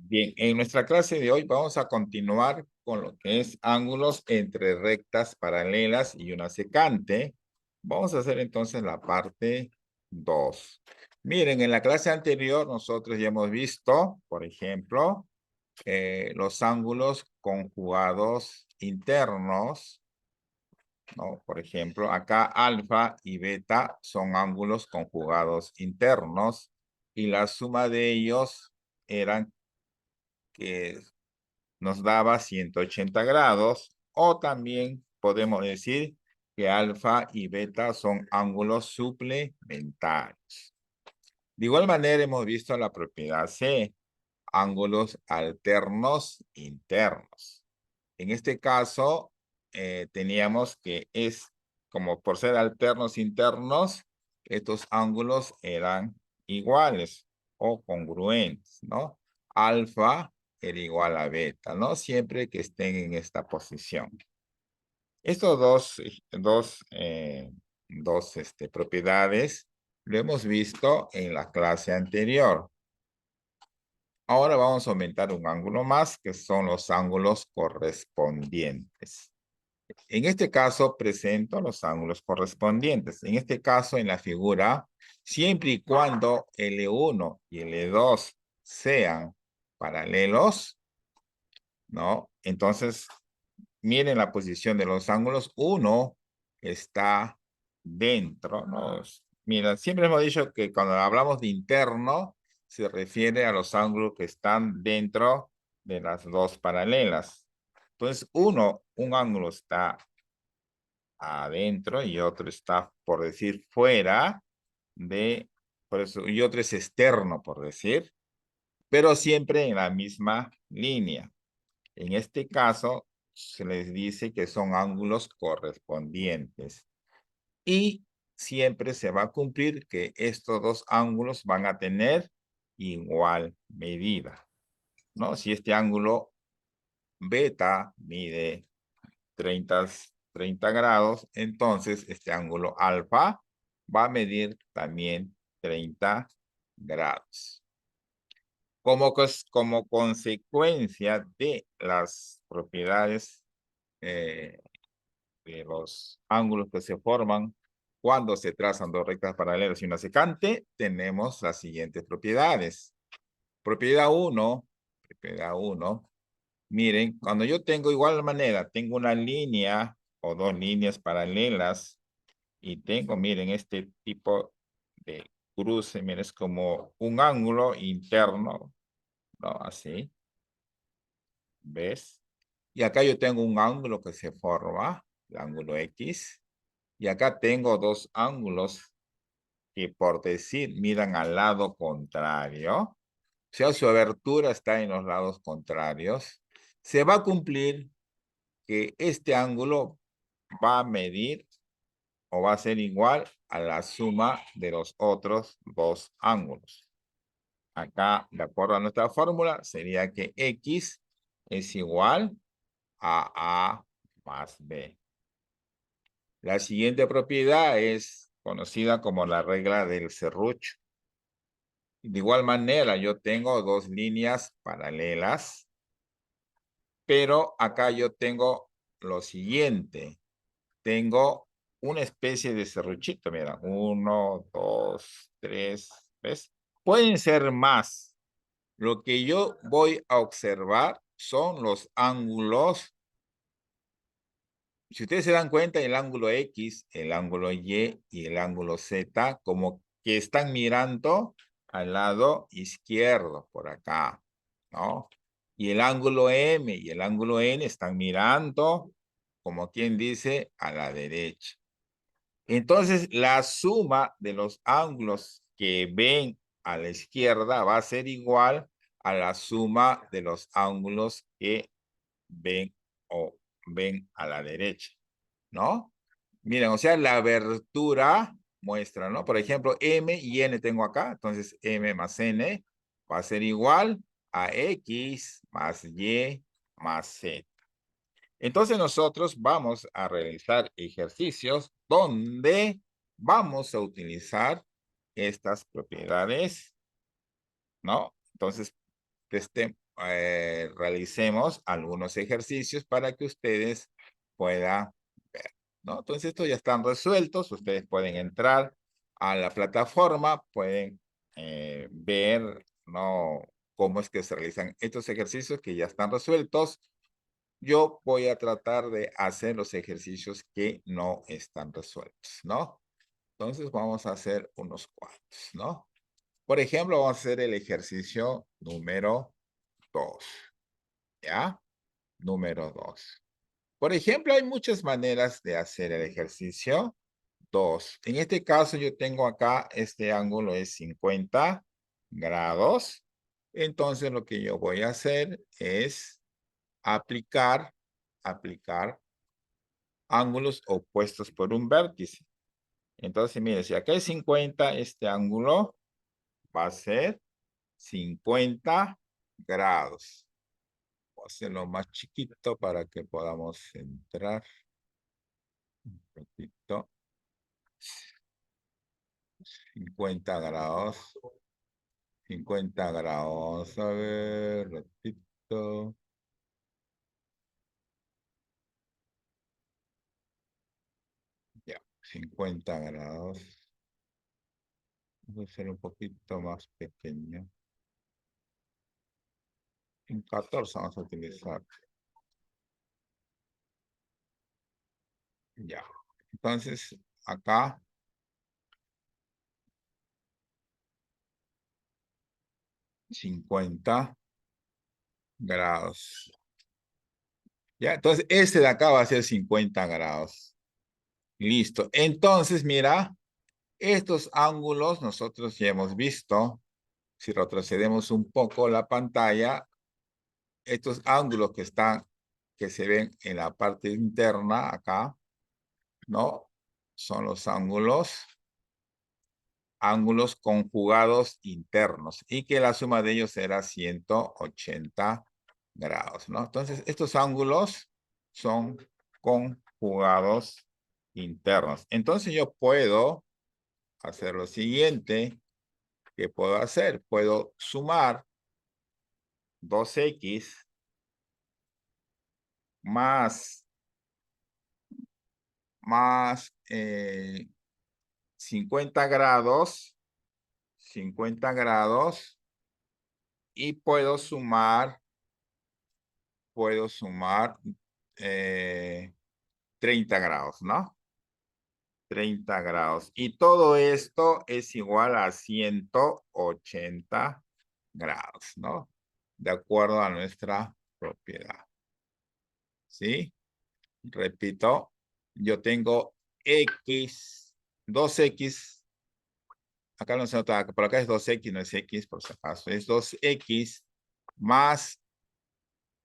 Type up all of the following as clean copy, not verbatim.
Bien, en nuestra clase de hoy vamos a continuar con lo que es ángulos entre rectas paralelas y una secante. Vamos a hacer entonces la parte 2. Miren, en la clase anterior nosotros ya hemos visto, por ejemplo, los ángulos conjugados internos, ¿no? Por ejemplo, acá alfa y beta son ángulos conjugados internos y la suma de ellos eran que nos daba 180 grados, o también podemos decir que alfa y beta son ángulos suplementarios. De igual manera hemos visto la propiedad C, ángulos alternos internos. En este caso, teníamos que como por ser alternos internos, estos ángulos eran iguales o congruentes, ¿no? Alfa era igual a beta, ¿no? Siempre que estén en esta posición. Estos dos propiedades lo hemos visto en la clase anterior. Ahora vamos a aumentar un ángulo más, que son los ángulos correspondientes. En este caso, presento los ángulos correspondientes. En este caso, en la figura, siempre y cuando L1 y L2 sean paralelos, ¿no? Entonces, miren la posición de los ángulos. Uno está dentro, ¿no? Mira, siempre hemos dicho que cuando hablamos de interno, se refiere a los ángulos que están dentro de las dos paralelas. Entonces, un ángulo está adentro y otro está, por decir, fuera por eso, y otro es externo, por decir, pero siempre en la misma línea. En este caso, se les dice que son ángulos correspondientes. Y siempre se va a cumplir que estos dos ángulos van a tener igual medida, ¿no? Si este ángulo beta mide 30 grados, entonces este ángulo alfa va a medir también 30 grados. Como consecuencia de las propiedades de los ángulos que se forman cuando se trazan dos rectas paralelas y una secante, tenemos las siguientes propiedades. Propiedad 1, miren, cuando yo tengo igual manera, tengo una línea o dos líneas paralelas y tengo, miren, este tipo de cruce, miren, es como un ángulo interno, ¿no? Así, ¿ves? Y acá yo tengo un ángulo que se forma, el ángulo X, y acá tengo dos ángulos que por decir miran al lado contrario, o sea, su abertura está en los lados contrarios, se va a cumplir que este ángulo va a medir o va a ser igual a la suma de los otros dos ángulos. Acá, de acuerdo a nuestra fórmula, sería que X es igual a A más B. La siguiente propiedad es conocida como la regla del serrucho. De igual manera, yo tengo dos líneas paralelas, pero acá yo tengo lo siguiente. Tengo una especie de serruchito, mira, 1, 2, 3, ¿ves? Pueden ser más. Lo que yo voy a observar son los ángulos. Si ustedes se dan cuenta, el ángulo X, el ángulo Y y el ángulo Z, como que están mirando al lado izquierdo, por acá, ¿no? Y el ángulo M y el ángulo N están mirando, como quien dice, a la derecha. Entonces, la suma de los ángulos que ven a la izquierda va a ser igual a la suma de los ángulos que ven o ven a la derecha, ¿no? Miren, o sea, la abertura muestra, ¿no? Por ejemplo, M y N tengo acá, entonces M más N va a ser igual a X más Y más Z. Entonces nosotros vamos a realizar ejercicios donde vamos a utilizar estas propiedades, ¿no? Entonces, realicemos algunos ejercicios para que ustedes puedan ver, ¿no? Entonces, estos ya están resueltos. Ustedes pueden entrar a la plataforma, pueden ver, ¿no?, cómo es que se realizan estos ejercicios que ya están resueltos. Yo voy a tratar de hacer los ejercicios que no están resueltos, ¿no? Entonces, vamos a hacer unos cuantos, ¿no? Por ejemplo, vamos a hacer el ejercicio número 2, ¿ya? Número 2. Por ejemplo, hay muchas maneras de hacer el ejercicio 2. En este caso, yo tengo acá, este ángulo es 50 grados. Entonces, lo que yo voy a hacer es aplicar ángulos opuestos por un vértice. Entonces, mire, si acá es 50, este ángulo va a ser 50 grados. Voy a hacerlo más chiquito para que podamos entrar. Un poquito. 50 grados. 50 grados. A ver, ratito. Ya, 50 grados. Voy a hacer un poquito más pequeño. En 14 vamos a utilizar. Ya. Entonces, acá 50 grados. Ya, entonces este de acá va a ser 50 grados. Listo. Entonces, mira, estos ángulos nosotros ya hemos visto. Si retrocedemos un poco la pantalla, estos ángulos que se ven en la parte interna acá, ¿no? Son los ángulos conjugados internos y que la suma de ellos será 180 grados, ¿no? Entonces, estos ángulos son conjugados internos. Entonces, yo puedo hacer lo siguiente. ¿Qué puedo hacer? Puedo sumar 2x más 50 grados, 50 grados, y puedo sumar 30 grados, ¿no? 30 grados. Y todo esto es igual a 180 grados, ¿no? De acuerdo a nuestra propiedad. ¿Sí? Repito, yo tengo x, 2x, acá no se nota, por acá es 2x, no es x, por si acaso, es 2x más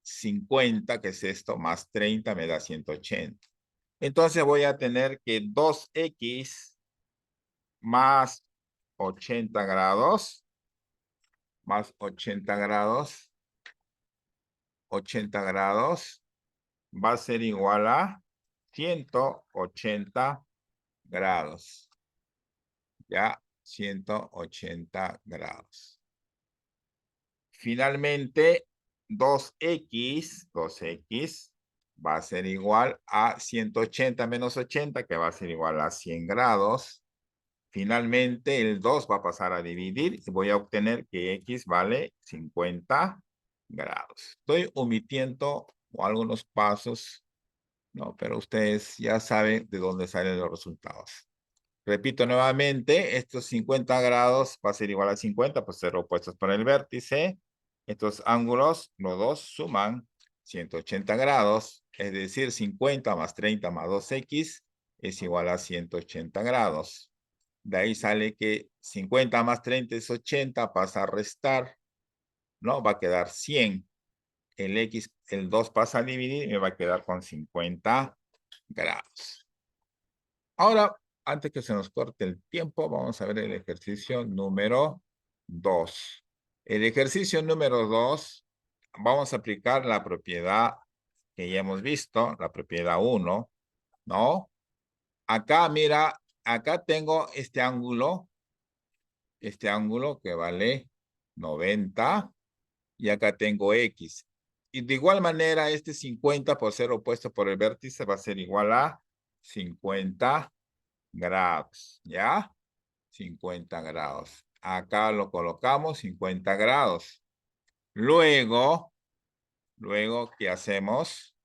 50, que es esto, más 30 me da 180. Entonces voy a tener que 2x más 80 grados, más 80 grados, 80 grados, va a ser igual a 180 grados. Ya, 180 grados. Finalmente, 2x va a ser igual a 180 menos 80, que va a ser igual a 100 grados. Finalmente, el 2 va a pasar a dividir y voy a obtener que x vale 50 grados. Estoy omitiendo algunos pasos, ¿no? Pero ustedes ya saben de dónde salen los resultados. Repito nuevamente, estos 50 grados va a ser igual a 50, pues ser opuestos por el vértice. Estos ángulos, los dos suman 180 grados, es decir, 50 más 30 más 2x es igual a 180 grados. De ahí sale que 50 más 30 es 80, pasa a restar, ¿no? Va a quedar 100. El 2 pasa a dividir y me va a quedar con 50 grados. Ahora, antes que se nos corte el tiempo, vamos a ver el ejercicio número 2. El ejercicio número 2, vamos a aplicar la propiedad que ya hemos visto, la propiedad 1, ¿no? Acá, mira, acá tengo este ángulo que vale 90 Y acá tengo X. Y de igual manera, este 50 por ser opuesto por el vértice va a ser igual a 50 grados, ¿ya? 50 grados. Acá lo colocamos 50 grados. Luego, ¿qué hacemos?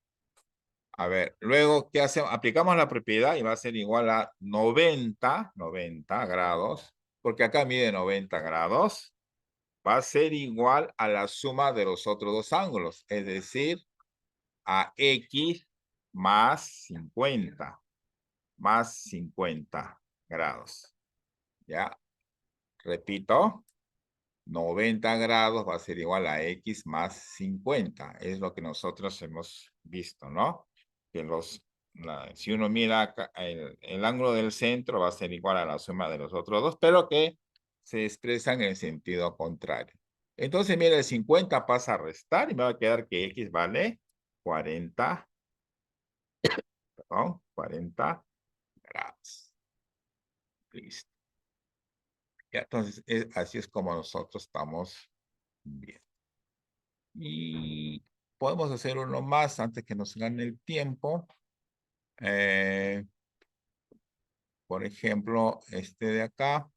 A ver, luego, ¿qué hacemos? Aplicamos la propiedad y va a ser igual a 90 grados, porque acá mide 90 grados. Va a ser igual a la suma de los otros dos ángulos, es decir, a X más 50 grados. ¿Ya? Repito, 90 grados va a ser igual a X más 50. Es lo que nosotros hemos visto, ¿no? Que si uno mira acá, el ángulo del centro va a ser igual a la suma de los otros dos, pero que se expresan en sentido contrario. Entonces, mira, el 50 pasa a restar y me va a quedar que X vale 40 grados. Listo. Ya, entonces, así es como nosotros estamos viendo. Y podemos hacer uno más antes que nos gane el tiempo. Por ejemplo, este de acá.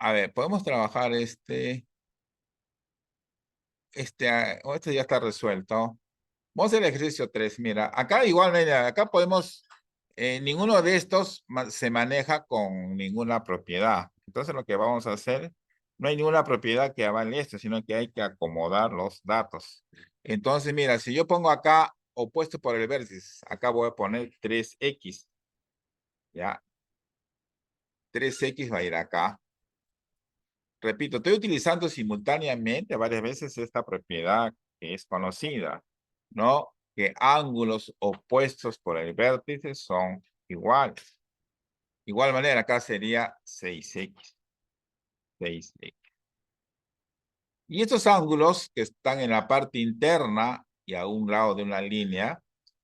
A ver, podemos trabajar este ya está resuelto. Vamos al ejercicio 3. Mira, acá igualmente, acá podemos, ninguno de estos se maneja con ninguna propiedad. Entonces lo que vamos a hacer, no hay ninguna propiedad que avale esto, sino que hay que acomodar los datos. Entonces, mira, si yo pongo acá opuesto por el vértice, acá voy a poner 3X. ¿Ya? 3X va a ir acá. Repito, estoy utilizando simultáneamente varias veces esta propiedad que es conocida, ¿no? Que ángulos opuestos por el vértice son iguales. Igual manera, acá sería 6X. 6X. Y estos ángulos que están en la parte interna y a un lado de una línea,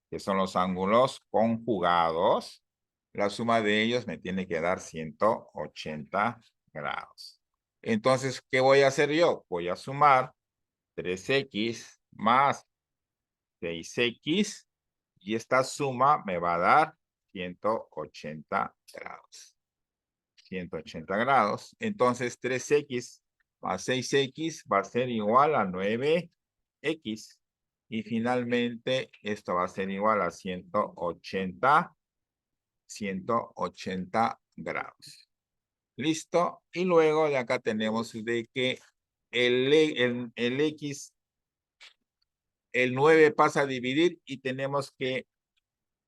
que son los ángulos conjugados, la suma de ellos me tiene que dar 180 grados. Entonces, ¿qué voy a hacer yo? Voy a sumar 3X más 6X y esta suma me va a dar 180 grados. 180 grados. Entonces, 3X más 6X va a ser igual a 9X. Y finalmente, esto va a ser igual a 180 grados. ¿Listo? Y luego de acá tenemos de que el X, el 9 pasa a dividir y tenemos que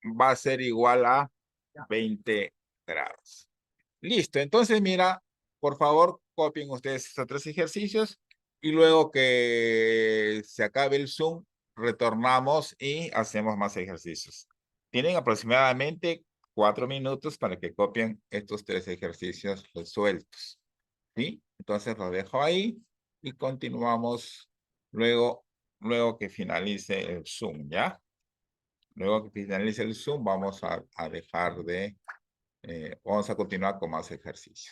va a ser igual a 20 grados. Listo, entonces mira, por favor, copien ustedes estos 3 ejercicios y luego que se acabe el Zoom, retornamos y hacemos más ejercicios. Tienen aproximadamente 4 minutos para que copien estos 3 ejercicios resueltos. ¿Sí? Entonces los dejo ahí y continuamos luego que finalice el Zoom, ¿ya? Luego que finalice el Zoom, vamos a dejar de... vamos a continuar con más ejercicios.